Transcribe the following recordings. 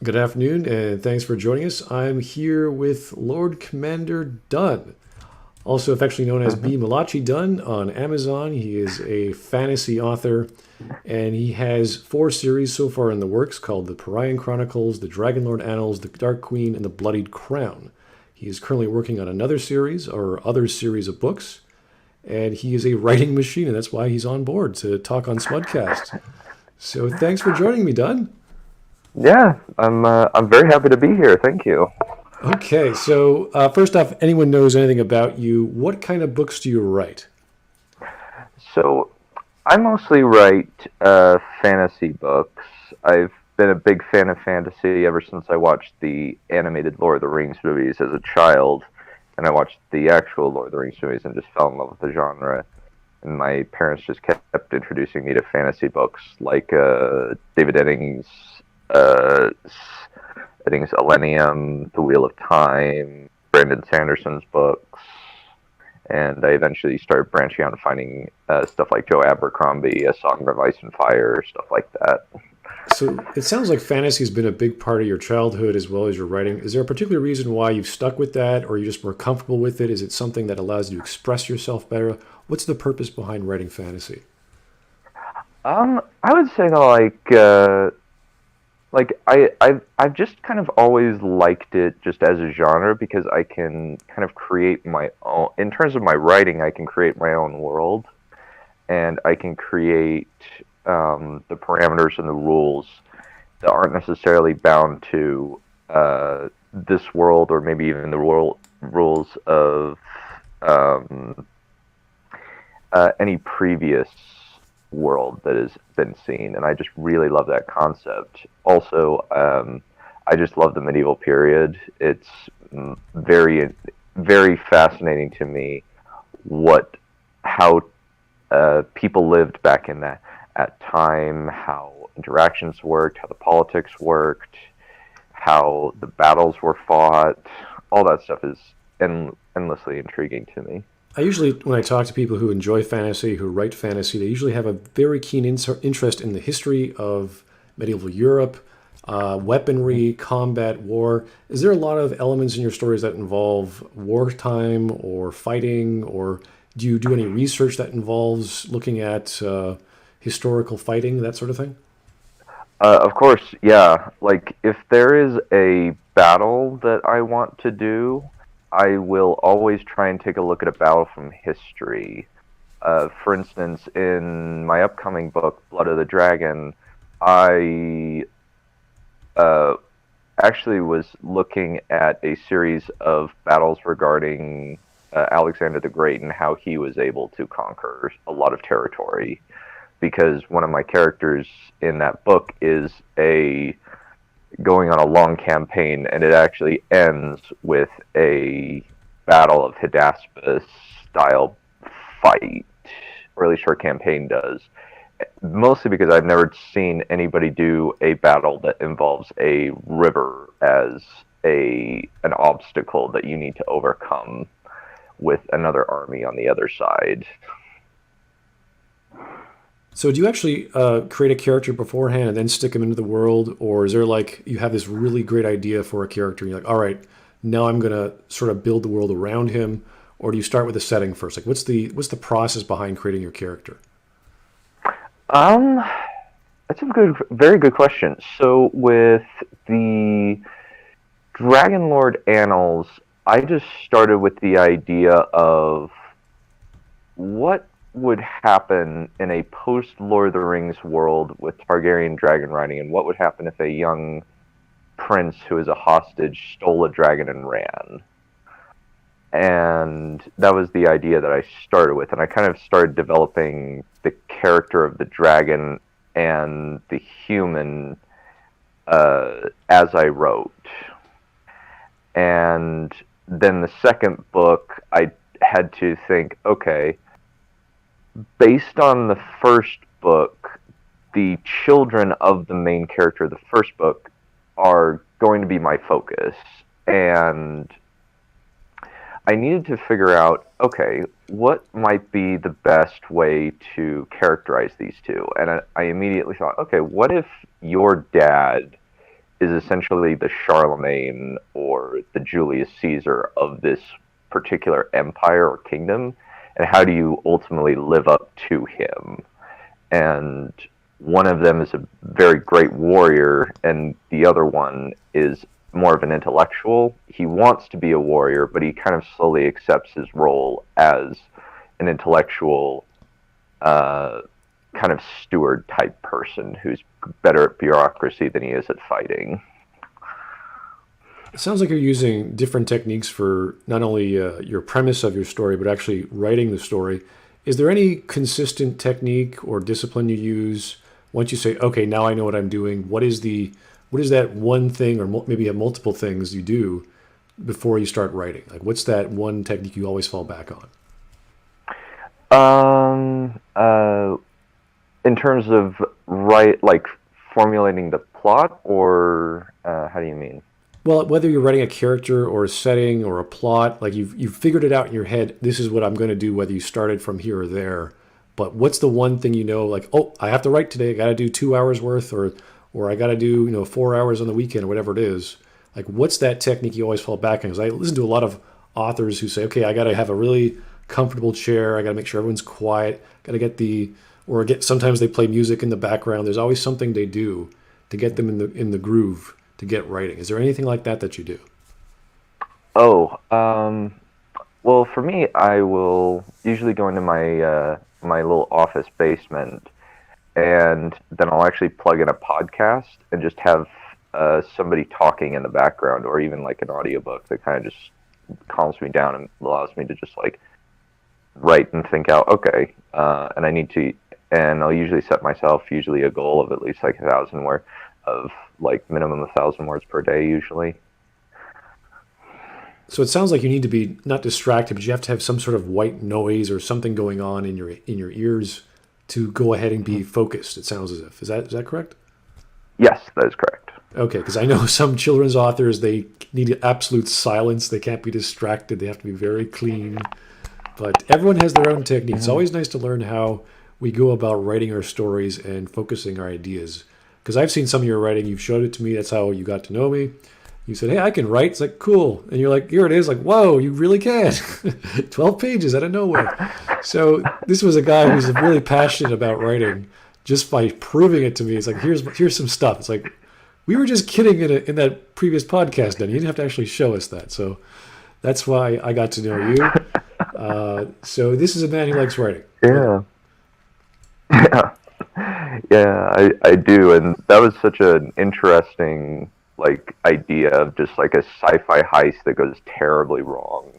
Good afternoon, and thanks for joining us. I'm here with Lord Commander Dunn, also affectionately known as hmm B. Malachi Dunn on Amazon. He is a fantasy author, and he has four series so far in the works called the Perion Chronicles, the Dragonlord Annals, the Dark Queen, and the Bloodied Crown. He is currently working on another series or other series of books, and he is a writing machine, and that's why he's on board to talk on Smudcast. So thanks for joining me, Dunn. Yeah, I'm very happy to be here. Thank you. Okay, so first off, anyone knows anything about you, what kind of books do you write? So I mostly write fantasy books. I've been a big fan of fantasy ever since I watched the animated Lord of the Rings movies as a child, and I watched the actual Lord of the Rings movies and just fell in love with the genre. And my parents just kept introducing me to fantasy books like David uh, Eddings Elenium, The Wheel of Time, Brandon Sanderson's books, and I eventually started branching out and finding stuff like Joe Abercrombie, A Song of Ice and Fire, stuff like that. So it sounds like fantasy has been a big part of your childhood as well as your writing. Is there a particular reason why you've stuck with that, or are you just more comfortable with it? Is it something that allows you to express yourself better? What's the purpose behind writing fantasy? I would say that I've just kind of always liked it just as a genre because I can kind of create my own. In terms of my writing, I can create my own world, and I can create the parameters and the rules that aren't necessarily bound to this world or maybe even the rules of um, any previous world that has been seen. And I just really love that concept. Also, I just love the medieval period. It's very, very fascinating to me what how people lived back in that at time, how interactions worked, how the politics worked, how the battles were fought. All that stuff is endlessly intriguing to me. I usually, when I talk to people who enjoy fantasy, who write fantasy, they usually have a very keen interest in the history of medieval Europe, weaponry, combat, war. Is there a lot of elements in your stories that involve wartime or fighting, or do you do any research that involves looking at historical fighting, that sort of thing? Of course, yeah. Like, if there is a battle that I want to do, I will always try and take a look at a battle from history. For instance, in my upcoming book, Blood of the Dragon, I uh, actually was looking at a series of battles regarding Alexander the Great and how he was able to conquer a lot of territory. Because one of my characters in that book is a going on a long campaign, and it actually ends with a Battle of Hydaspes style fight, or at least her campaign does. Mostly because I've never seen anybody do a battle that involves a river as a an obstacle that you need to overcome with another army on the other side. So do you actually create a character beforehand and then stick him into the world, or is there like you have this really great idea for a character and you're like, all right, now I'm gonna sort of build the world around him, or do you start with the setting first? Like, what's the process behind creating your character? Um, that's a very good question. So with the Dragonlord Annals, I just started with the idea of what would happen in a post Lord of the Rings world with Targaryen dragon riding, and what would happen if a young prince who is a hostage stole a dragon and ran. And that was the idea that I started with, and I kind of started developing the character of the dragon and the human as I wrote. And then the second book, I had to think, okay, based on the first book, the children of the main character of the first book are going to be my focus. And I needed to figure out, okay, what might be the best way to characterize these two? And I immediately thought, okay, what if your dad is essentially the Charlemagne or the Julius Caesar of this particular empire or kingdom, and how do you ultimately live up to him? And one of them is a very great warrior, and the other one is more of an intellectual. He wants to be a warrior, but he kind of slowly accepts his role as an intellectual kind of steward type person who's better at bureaucracy than he is at fighting. It sounds like you're using different techniques for not only your premise of your story, but actually writing the story. Is there any consistent technique or discipline you use once you say, okay, now I know what I'm doing? What is that one thing, or maybe you have multiple things you do before you start writing? Like, what's that one technique you always fall back on? In terms of formulating the plot, or how do you mean? Well, whether you're writing a character or a setting or a plot, like you've figured it out in your head, this is what I'm going to do, whether you started from here or there. But what's the one thing you know, like, oh, I have to write today, I got to do 2 hours worth, or I got to do 4 hours on the weekend, or whatever it is. Like, what's that technique you always fall back on? Because I listen to a lot of authors who say, okay, I got to have a really comfortable chair, I got to make sure everyone's quiet, got to get sometimes they play music in the background. There's always something they do to get them in the groove to get writing. Is there anything like that you do? Well, for me, I will usually go into my my little office basement, and then I'll actually plug in a podcast and just have somebody talking in the background, or even like an audiobook that kind of just calms me down and allows me to just like write and think out, okay, and I'll usually set myself a goal of at least like 1,000 words of like minimum 1,000 words per day usually. So it sounds like you need to be not distracted, but you have to have some sort of white noise or something going on in your ears to go ahead and be focused. It sounds as if. Is that correct? Yes, that is correct. Okay, because I know some children's authors, they need absolute silence. They can't be distracted. They have to be very clean. But everyone has their own technique. It's always nice to learn how we go about writing our stories and focusing our ideas. Because I've seen some of your writing. You've showed it to me. That's how you got to know me. You said, hey, I can write. It's like, cool. And you're like, here it is. Like, whoa, you really can. 12 pages out of nowhere. So this was a guy who's really passionate about writing just by proving it to me. It's like, here's some stuff. It's like, we were just kidding in that previous podcast, Danny. You didn't have to actually show us that. So that's why I got to know you. So this is a man who likes writing. Yeah. Yeah, I do. And that was such an interesting like idea of just like a sci-fi heist that goes terribly wrong.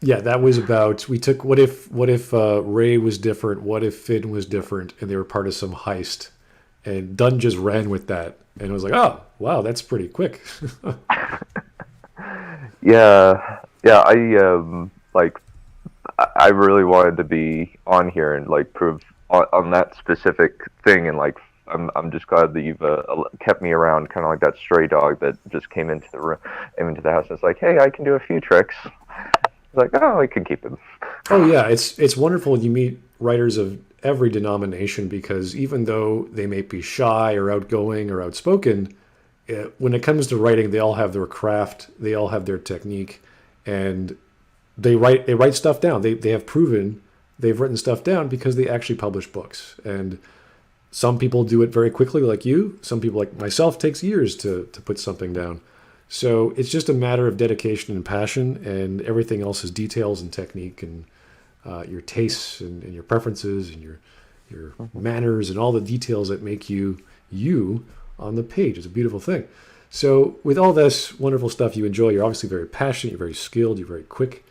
Yeah, that was about, we took what if Ray was different, what if Finn was different, and they were part of some heist, and Dunn just ran with that, and it was like, oh wow, that's pretty quick. yeah, I really wanted to be on here and like prove on that specific thing, and like I'm just glad that you've kept me around, kind of like that stray dog that just came into the room, into the house. And it's like, hey, I can do a few tricks. It's like, oh, I can keep him. Oh yeah, it's wonderful when you meet writers of every denomination, because even though they may be shy or outgoing or outspoken, when it comes to writing, they all have their craft, they all have their technique, and they write stuff down. They have proven they've written stuff down because they actually publish books. And some people do it very quickly, like you. Some people, like myself, takes years to put something down. So it's just a matter of dedication and passion, and everything else is details and technique and your tastes and your preferences and your manners and all the details that make you on the page. It's a beautiful thing. So with all this wonderful stuff you enjoy, you're obviously very passionate, you're very skilled, you're very quick.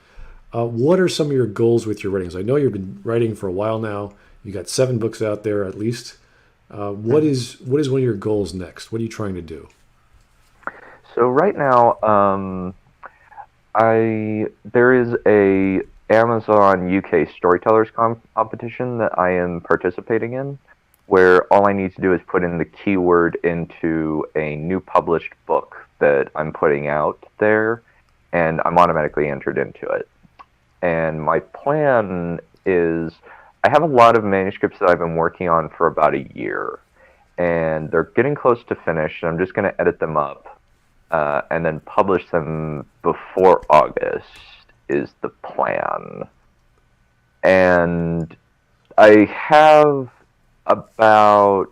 What are some of your goals with your writings? I know you've been writing for a while now. You got 7 books out there at least. What is one of your goals next? What are you trying to do? So right now, there is a Amazon UK Storytellers competition that I am participating in, where all I need to do is put in the keyword into a new published book that I'm putting out there, and I'm automatically entered into it. And my plan is, I have a lot of manuscripts that I've been working on for about a year, and they're getting close to finish. And I'm just going to edit them up and then publish them before August is the plan. And I have about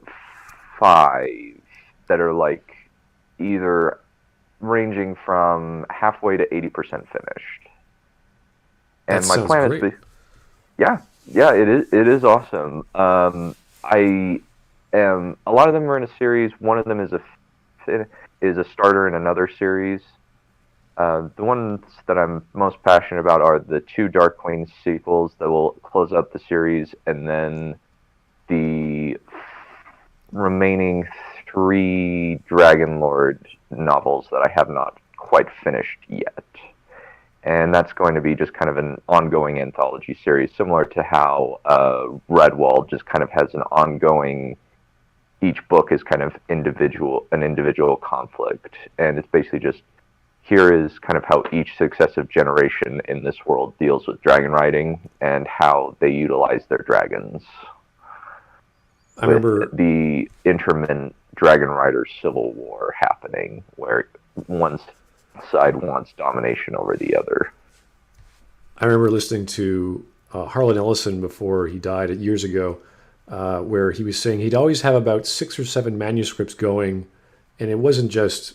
5 that are like either ranging from halfway to 80% finished. And That my sounds plan great. is to, yeah, it is awesome. I am, a lot of them are in a series. One of them is a starter in another series. The ones that I'm most passionate about are the 2 Dark Queen sequels that will close out the series, and then the remaining 3 Dragonlord novels that I have not quite finished yet. And that's going to be just kind of an ongoing anthology series, similar to how Redwall just kind of has an ongoing. Each book is kind of an individual conflict, and it's basically just here is kind of how each successive generation in this world deals with dragon riding and how they utilize their dragons. I remember The intermittent dragon rider civil war happening, where one side wants domination over the other. I remember listening to Harlan Ellison before he died years ago, where he was saying he'd always have about 6 or 7 manuscripts going, and it wasn't just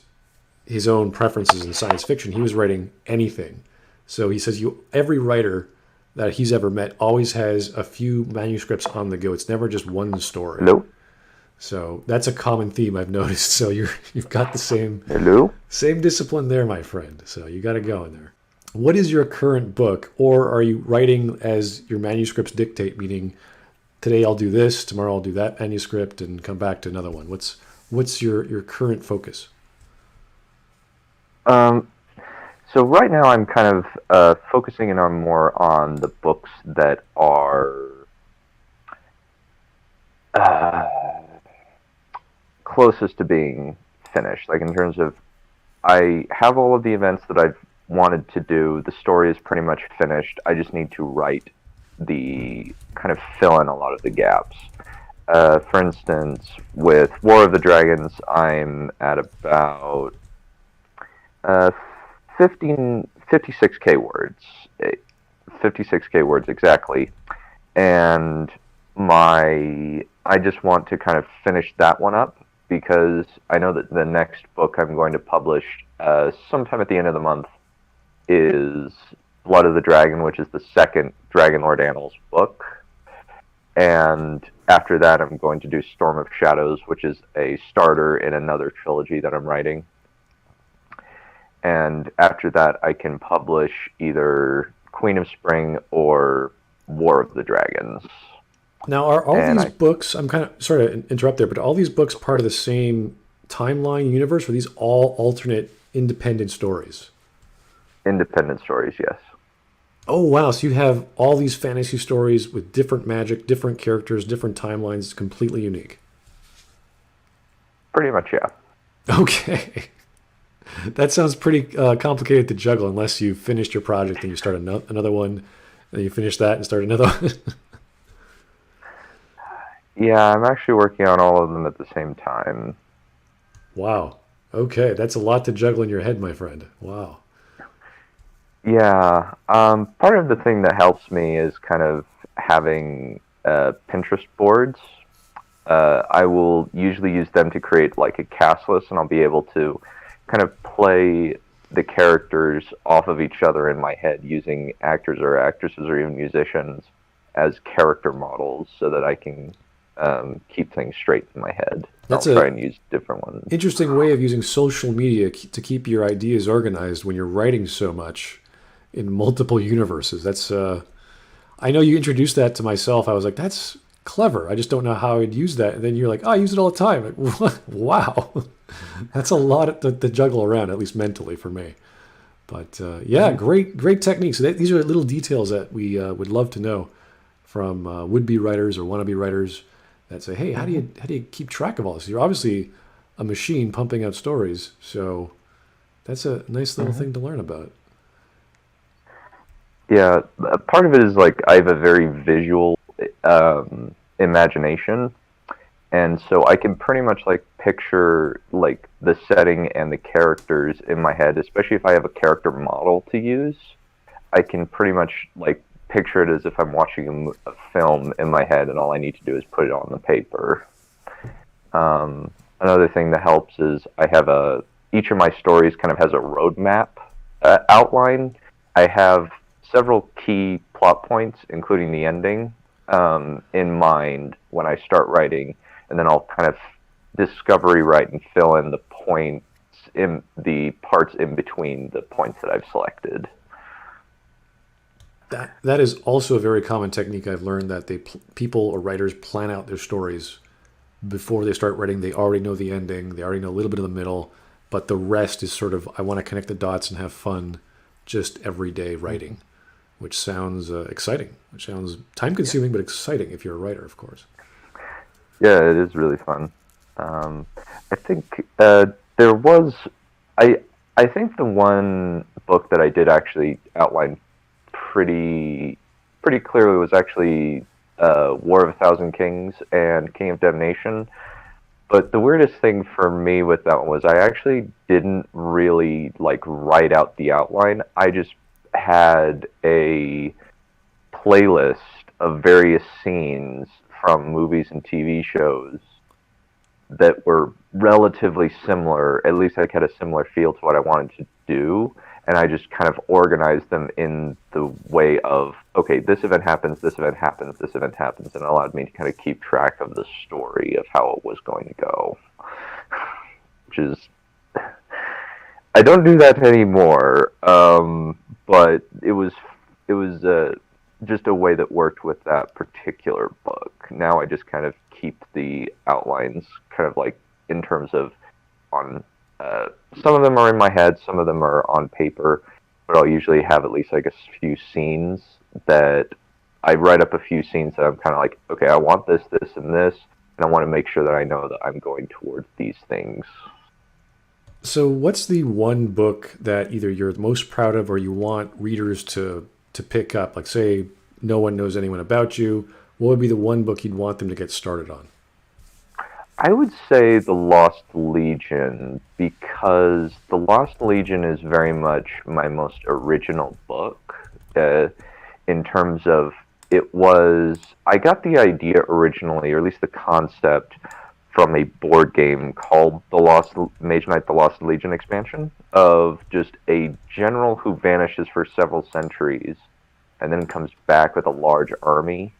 his own preferences in science fiction. He was writing anything. So he says every writer that he's ever met always has a few manuscripts on the go. It's never just one story. Hello? So that's a common theme I've noticed. So you've got the same discipline there, my friend. So you got to go in there. What is your current book, or are you writing as your manuscripts dictate? Meaning, today I'll do this, tomorrow I'll do that manuscript, and come back to another one. What's your current focus? So right now I'm kind of focusing in on more on the books that are closest to being finished. Like in terms of, I have all of the events that I've wanted to do. The story is pretty much finished. I just need to write the kind of fill in a lot of the gaps. For instance, with War of the Dragons, I'm at about 56k words, 56k words exactly, and I just want to kind of finish that one up because I know that the next book I'm going to publish sometime at the end of the month is Blood of the Dragon, which is the second Dragonlord Annals book, and after that I'm going to do Storm of Shadows, which is a starter in another trilogy that I'm writing. And after that, I can publish either Queen of Spring or War of the Dragons. Now, are all these books, I'm kind of sorry to interrupt there, but are all these books part of the same timeline universe, or are these all alternate independent stories? Independent stories, yes. Oh, wow. So you have all these fantasy stories with different magic, different characters, different timelines, completely unique. Pretty much, yeah. Okay. That sounds pretty complicated to juggle unless you finished your project and you start another one, and then you finish that and start another one. Yeah, I'm actually working on all of them at the same time. Wow. Okay, that's a lot to juggle in your head, my friend. Wow. Yeah, part of the thing that helps me is kind of having Pinterest boards. I will usually use them to create like a cast list, and I'll be able to kind of play the characters off of each other in my head using actors or actresses or even musicians as character models so that I can keep things straight in my head. That's I'll try and use different ones. Interesting way of using social media to keep your ideas organized when you're writing so much in multiple universes. That's I know you introduced that to myself. I was like, that's clever. I just don't know how I'd use that. And then you're like, oh, I use it all the time. Like, what? Wow. That's a lot to juggle around, at least mentally for me. But yeah, great techniques. These are little details that we would love to know from would-be writers or wannabe writers that say, hey, how do you keep track of all this? You're obviously a machine pumping out stories, so that's a nice little thing to learn about. Yeah, part of it is like I have a very visual imagination, and so I can pretty much like picture like the setting and the characters in my head, especially if I have a character model to use. I can pretty much like picture it as if I'm watching a film in my head, and all I need to do is put it on the paper. Another thing that helps is I have each of my stories kind of has a roadmap outline. I have several key plot points, including the ending, in mind when I start writing, and then I'll kind of discovery write and fill in the points in the parts in between the points that I've selected. That is also a very common technique I've learned, that people or writers plan out their stories before they start writing. They already know the ending, they already know a little bit of the middle, but the rest is sort of, I want to connect the dots and have fun just everyday writing, which sounds exciting, which sounds time consuming, but exciting if you're a writer, of course. Yeah, it is really fun. I think there was, I think the one book that I did actually outline pretty clearly was actually War of a Thousand Kings and King of Damnation. But the weirdest thing for me with that one was I actually didn't really like write out the outline. I just had a playlist of various scenes from movies and TV shows that were relatively similar. At least I had a similar feel to what I wanted to do. And I just kind of organized them in the way of, okay, this event happens, this event happens, this event happens, and it allowed me to kind of keep track of the story of how it was going to go. Which is, I don't do that anymore, but it was just a way that worked with that particular book. Now I just kind of keep the outlines kind of like in terms of on. Some of them are in my head, some of them are on paper, but I'll usually have at least like a few scenes that I write up a few scenes that I'm kind of like, okay, I want this, this, and this, and I want to make sure that I know that I'm going towards these things. So what's the one book that either you're most proud of or you want readers to pick up? Like, say no one knows anyone about you, what would be the one book you'd want them to get started on? I would say The Lost Legion, because The Lost Legion is very much my most original book, in terms of I got the idea originally, or at least the concept, from a board game called Mage Knight The Lost Legion expansion, of just a general who vanishes for several centuries and then comes back with a large army.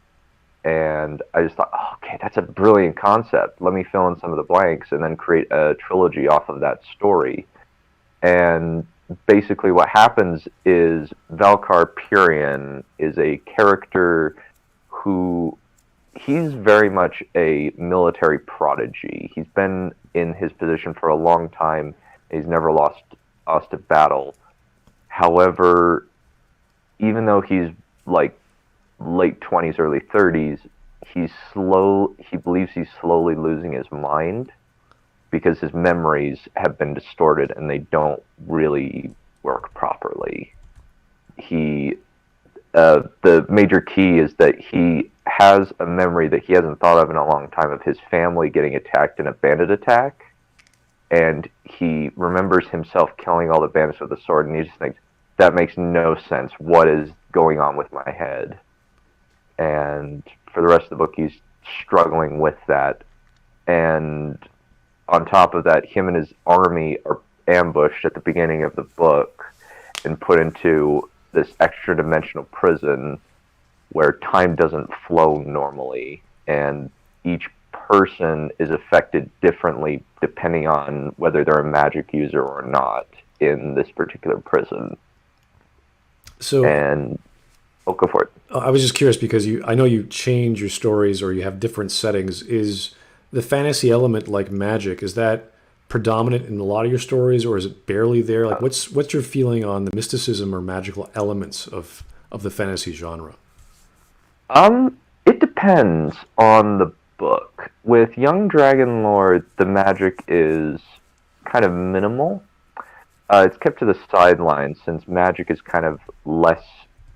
And I just thought, oh, okay, that's a brilliant concept. Let me fill in some of the blanks and then create a trilogy off of that story. And basically what happens is Valkar Perion is a character who, he's very much a military prodigy. He's been in his position for a long time. He's never lost a battle. However, even though he's like late 20s, early 30s, he believes he's slowly losing his mind because his memories have been distorted and they don't really work properly. The major key is that he has a memory that he hasn't thought of in a long time of his family getting attacked in a bandit attack, and he remembers himself killing all the bandits with a sword, and he just thinks, that makes no sense. What is going on with my head? And for the rest of the book, he's struggling with that. And on top of that, him and his army are ambushed at the beginning of the book and put into this extra-dimensional prison where time doesn't flow normally, and each person is affected differently depending on whether they're a magic user or not in this particular prison. So, I'll go for it. I was just curious because I know you change your stories or you have different settings. Is the fantasy element, like magic, is that predominant in a lot of your stories, or is it barely there? Like, what's your feeling on the mysticism or magical elements of the fantasy genre? It depends on the book. With Young Dragonlord, the magic is kind of minimal. It's kept to the sidelines since magic is kind of less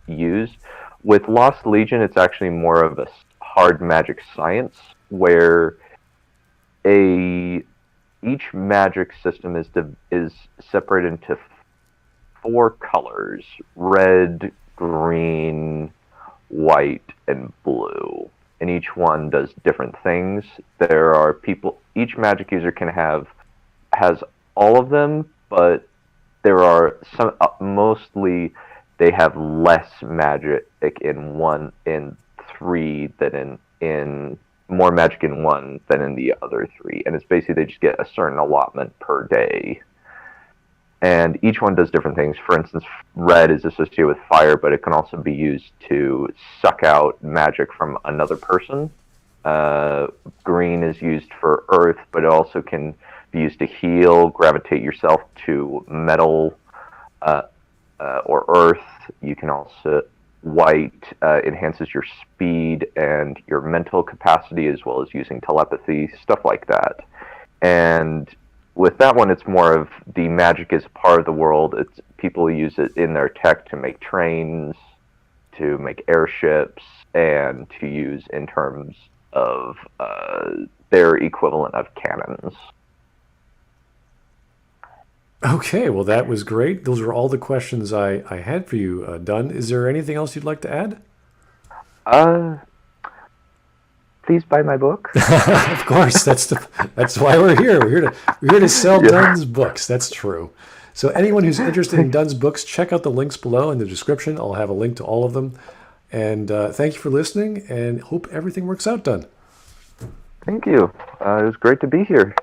used. With Lost Legion, it's actually more of a hard magic science where each magic system is separated into 4 colors: red, green, white, and blue. And each one does different things. There are people. Each magic user has all of them, but there are some. Mostly, they have less magic in 3 than in more magic in 1 than in the other 3. And it's basically they just get a certain allotment per day. And each one does different things. For instance, red is associated with fire, but it can also be used to suck out magic from another person. Green is used for earth, but it also can be used to heal, gravitate yourself to metal or earth. You can also... White enhances your speed and your mental capacity, as well as using telepathy, stuff like that. And with that one, it's more of the magic is part of the world. It's people use it in their tech to make trains, to make airships, and to use in terms of their equivalent of cannons. Okay, well, that was great. Those are all the questions I had for you, Dunn. Is there anything else you'd like to add? Please buy my book. Of course, that's why we're here. We're here to sell Dunn's books. That's true. So anyone who's interested in Dunn's books, check out the links below in the description. I'll have a link to all of them. And thank you for listening, and hope everything works out, Dunn. Thank you. It was great to be here.